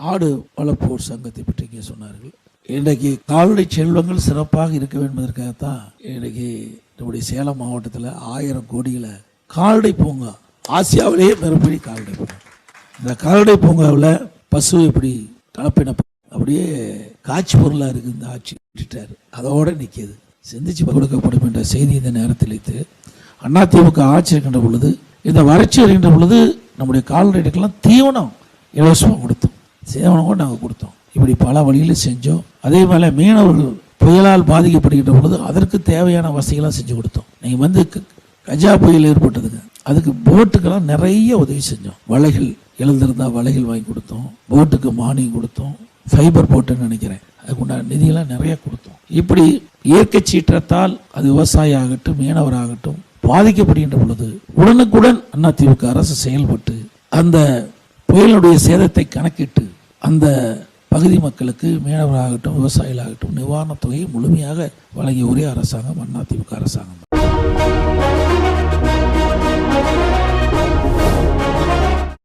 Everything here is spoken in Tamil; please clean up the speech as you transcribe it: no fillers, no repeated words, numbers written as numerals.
ஆடு வளர்ப்போர் சங்கத்தை பற்றி இங்கே சொன்னார்கள். இன்றைக்கு கால்நடை செல்வங்கள் சிறப்பாக இருக்க வேண்டும் என்பதற்காகத்தான் இன்றைக்கு நம்முடைய சேலம் மாவட்டத்தில் 1000 கோடியில் கால்நடை பூங்கா, ஆசியாவிலேயே மிகப்பெரிய கால்நடை பூங்கா. இந்த கால்நடை பூங்காவில் பசு எப்படி கலப்பின அப்படியே காட்சி பொருளாக இருக்குது. இந்த ஆட்சி விட்டுட்டார், அதோடு நிற்கிது. சிந்திச்சு கொடுக்கப்படும் என்ற செய்தி இந்த நேரத்தில் வைத்து அதிமுக ஆட்சி இருக்கின்ற பொழுது, இந்த வறட்சி வருகின்ற பொழுது நம்முடைய கால்நடைக்கெல்லாம் தீவனம் இலவசமாக கொடுத்தோம், சேவனம் கூட நாங்கள் கொடுத்தோம். இப்படி பல வழியில் செஞ்சோம். அதே போல் மீனவர்கள் புயலால் பாதிக்கப்படுகின்ற பொழுது அதற்கு தேவையான வசதிகளாக செஞ்சு கொடுத்தோம். நீங்கள் வந்து கஜா புயல் ஏற்பட்டதுங்க, அதுக்கு போட்டுக்கெல்லாம் நிறைய உதவி செஞ்சோம். வலைகள் எழுந்திருந்தால் வலைகள் வாங்கி கொடுத்தோம், போட்டுக்கு மானியம் கொடுத்தோம், ஃபைபர் போட்டுன்னு நினைக்கிறேன், அதுக்குண்டான நிதியெல்லாம் நிறைய கொடுத்தோம். இப்படி இயற்கை சீற்றத்தால் அது விவசாயி ஆகட்டும் மீனவராகட்டும் பாதிக்கப்படுகின்ற பொழுது உடனுக்குடன் அதிமுக அரசு செயல்பட்டு அந்த புயலுடைய சேதத்தை கணக்கிட்டு அந்த பகுதி மக்களுக்கு மீனவராகட்டும் விவசாயிகளாகட்டும் நிவாரணத் தொகையை முழுமையாக வழங்கிய ஒரே அரசாங்கம் அதிமுக அரசாங்கம்.